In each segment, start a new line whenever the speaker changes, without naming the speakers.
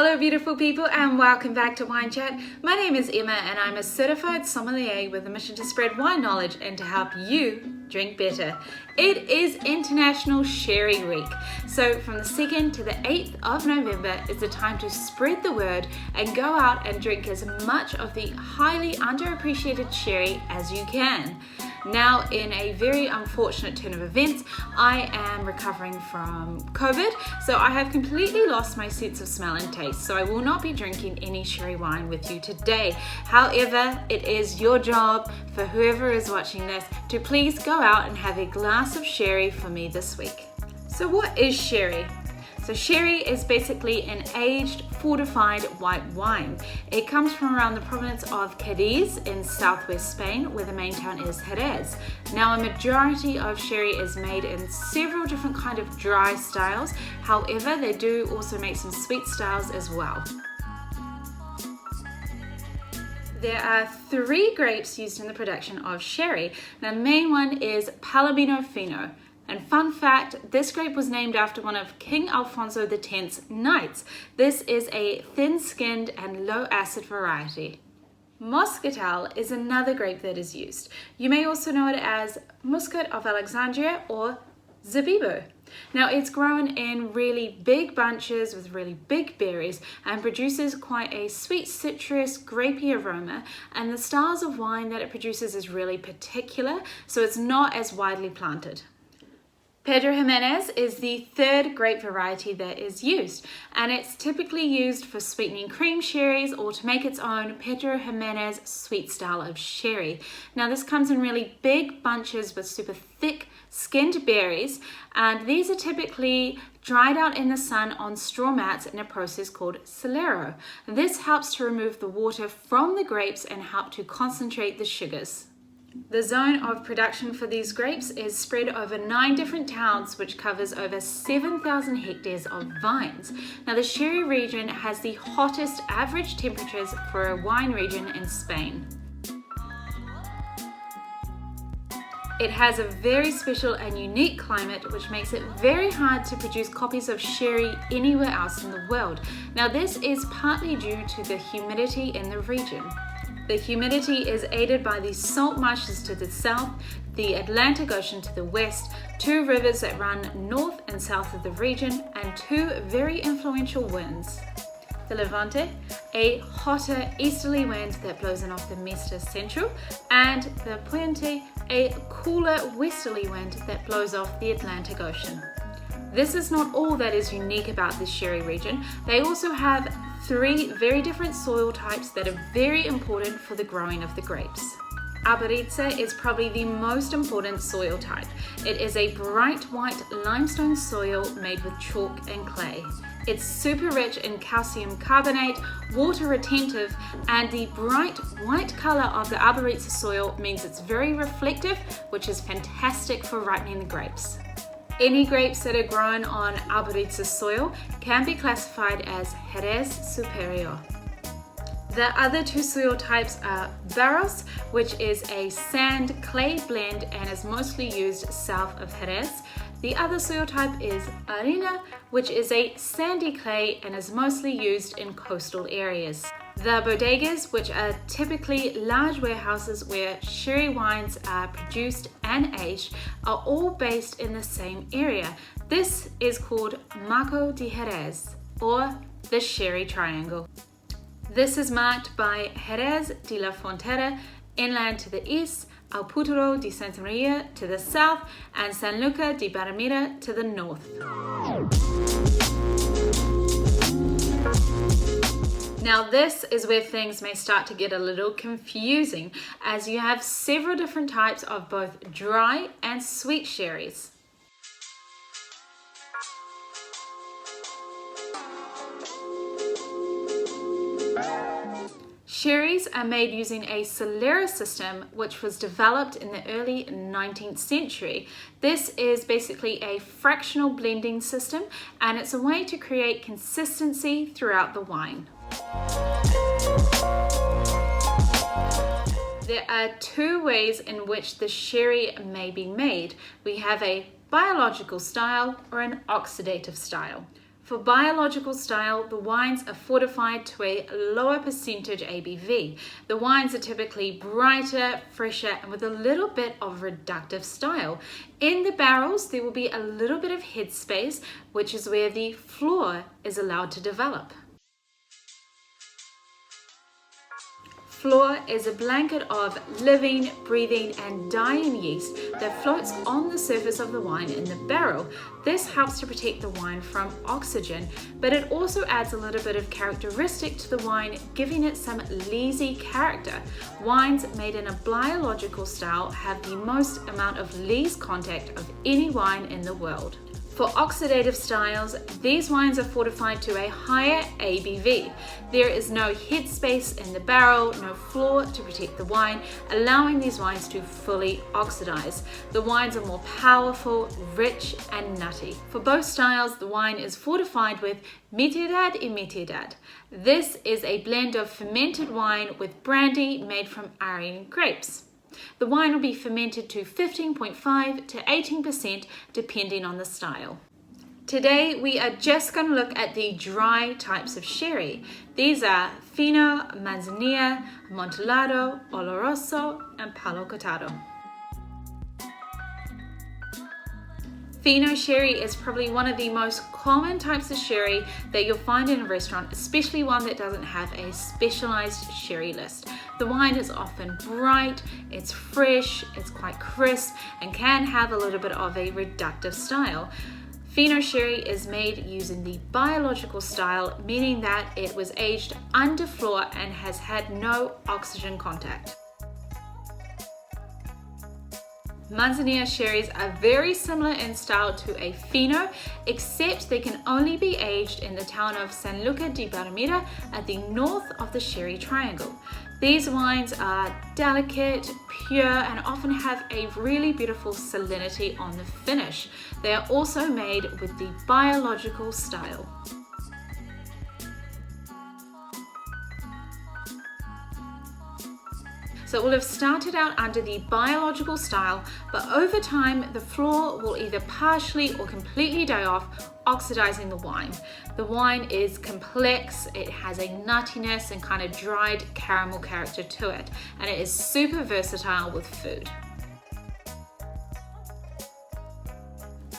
Hello beautiful people and welcome back to Wine Chat. My name is Emma and I'm a certified sommelier with a mission to spread wine knowledge and to help you drink better. It is International Sherry Week, so from the 2nd to the 8th of November is the time to spread the word and go out and drink as much of the highly underappreciated sherry as you can. Now, in a very unfortunate turn of events, I am recovering from COVID, so I have completely lost my sense of smell and taste, so I will not be drinking any sherry wine with you today. However, it is your job, for whoever is watching this, to please go out and have a glass of sherry for me this week. So what is sherry? So sherry is basically an aged, fortified white wine. It comes from around the province of Cadiz in southwest Spain, where the main town is Jerez. Now, a majority of sherry is made in several different kind of dry styles. However, they do also make some sweet styles as well. There are 3 grapes used in the production of sherry. Now, the main one is Palomino Fino. And fun fact, this grape was named after one of King Alfonso X's knights. This is a thin-skinned and low-acid variety. Moscatel is another grape that is used. You may also know it as Muscat of Alexandria or Zabibu. Now, it's grown in really big bunches with really big berries and produces quite a sweet citrus grapey aroma, and the styles of wine that it produces is really particular, so it's not as widely planted. Pedro Jimenez is the 3rd grape variety that is used, and it's typically used for sweetening cream sherries or to make its own Pedro Jimenez sweet style of sherry. Now, this comes in really big bunches with super thick skinned berries, and these are typically dried out in the sun on straw mats in a process called solero. This helps to remove the water from the grapes and help to concentrate the sugars. The zone of production for these grapes is spread over 9 different towns, which covers over 7,000 hectares of vines. Now, the sherry region has the hottest average temperatures for a wine region in Spain. It has a very special and unique climate, which makes it very hard to produce copies of sherry anywhere else in the world. Now, this is partly due to the humidity in the region. The humidity is aided by the salt marshes to the south, the Atlantic Ocean to the west, 2 rivers that run north and south of the region, and 2 very influential winds. The Levante, a hotter easterly wind that blows in off the Meseta Central, and the Puente, a cooler westerly wind that blows off the Atlantic Ocean. This is not all that is unique about this sherry region. They also have 3 very different soil types that are very important for the growing of the grapes. Arboritza is probably the most important soil type. It is a bright white limestone soil made with chalk and clay. It's super rich in calcium carbonate, water retentive, and the bright white color of the Arboritza soil means it's very reflective, which is fantastic for ripening the grapes. Any grapes that are grown on Arboritza soil can be classified as Jerez Superior. The other 2 soil types are Barros, which is a sand-clay blend and is mostly used south of Jerez. The other soil type is Arena, which is a sandy clay and is mostly used in coastal areas. The bodegas, which are typically large warehouses where sherry wines are produced and aged, are all based in the same area. This is called Marco de Jerez, or the Sherry Triangle. This is marked by Jerez de la Frontera inland to the east, Alputero de Santa Maria to the south, and San Luca de Barrameda to the north. Now, this is where things may start to get a little confusing, as you have several different types of both dry and sweet sherries. Sherries are made using a solera system, which was developed in the early 19th century. This is basically a fractional blending system, and it's a way to create consistency throughout the wine. There are 2 ways in which the sherry may be made. We have a biological style or an oxidative style. For biological style, the wines are fortified to a lower percentage ABV. The wines are typically brighter, fresher, and with a little bit of reductive style. In the barrels, there will be a little bit of headspace, which is where the floor is allowed to develop. Flora is a blanket of living, breathing, and dying yeast that floats on the surface of the wine in the barrel. This helps to protect the wine from oxygen, but it also adds a little bit of characteristic to the wine, giving it some leesy character. Wines made in a biological style have the most amount of lees contact of any wine in the world. For oxidative styles, these wines are fortified to a higher ABV. There is no headspace in the barrel, no floor to protect the wine, allowing these wines to fully oxidize. The wines are more powerful, rich, and nutty. For both styles, the wine is fortified with Metiedad y Metiedad. This is a blend of fermented wine with brandy made from Aryan grapes. The wine will be fermented to 15.5 to 18% depending on the style. Today we are just going to look at the dry types of sherry. These are Fino, Manzanilla, Amontillado, Oloroso, and Palo Cortado. Fino sherry is probably one of the most common types of sherry that you'll find in a restaurant, especially one that doesn't have a specialized sherry list. The wine is often bright, it's fresh, it's quite crisp, and can have a little bit of a reductive style. Fino sherry is made using the biological style, meaning that it was aged under floor and has had no oxygen contact. Manzanilla sherries are very similar in style to a Fino, except they can only be aged in the town of San Luca di Barrameda at the north of the Sherry Triangle. These wines are delicate, pure, and often have a really beautiful salinity on the finish. They are also made with the biological style. So it will have started out under the biological style, but over time the floor will either partially or completely die off, oxidizing the wine. The wine is complex, it has a nuttiness and kind of dried caramel character to it, and it is super versatile with food.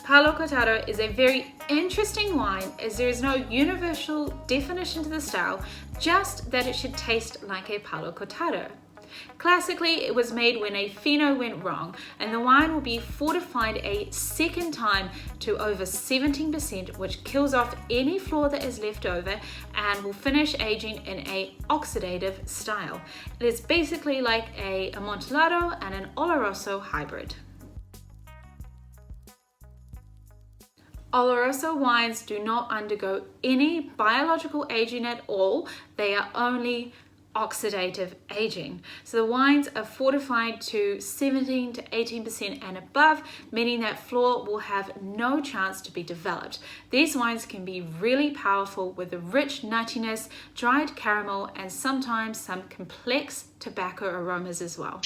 Palo Cortado is a very interesting wine as there is no universal definition to the style, just that it should taste like a Palo Cortado. Classically, it was made when a Fino went wrong, and the wine will be fortified a second time to over 17%, which kills off any floor that is left over and will finish aging in a oxidative style. It is basically like a Amontillado and an Oloroso hybrid. Oloroso wines do not undergo any biological aging at all. They are only oxidative aging. So the wines are fortified to 17 to 18% and above, meaning that floor will have no chance to be developed. These wines can be really powerful with a rich nuttiness, dried caramel, and sometimes some complex tobacco aromas as well.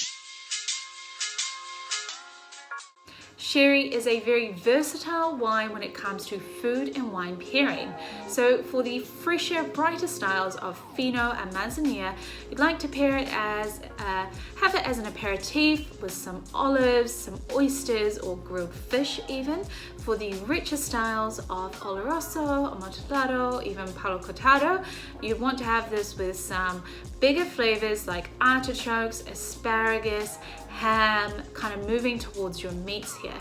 Sherry is a very versatile wine when it comes to food and wine pairing. So for the fresher, brighter styles of Fino and Manzanilla, you'd like to pair it as, have it as an aperitif with some olives, some oysters, or grilled fish even. For the richer styles of Oloroso, Amontillado, even Palo Cortado, you want to have this with some bigger flavors like artichokes, asparagus, ham, kind of moving towards your meats here.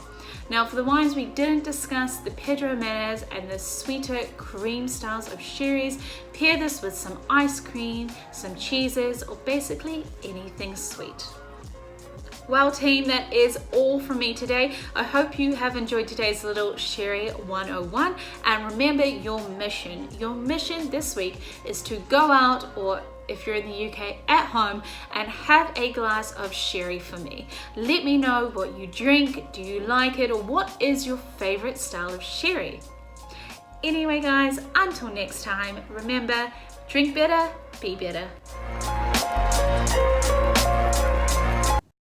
Now for the wines we didn't discuss, the Pedro Ximénez and the sweeter cream styles of sherries, pair this with some ice cream, some cheeses, or basically anything sweet. Well team, that is all from me today. I hope you have enjoyed today's little Sherry 101, and remember your mission. Your mission this week is to go out, or if you're in the UK, at home, and have a glass of sherry for me. Let me know what you drink, do you like it, or what is your favorite style of sherry? Anyway guys, until next time, remember, drink better, be better.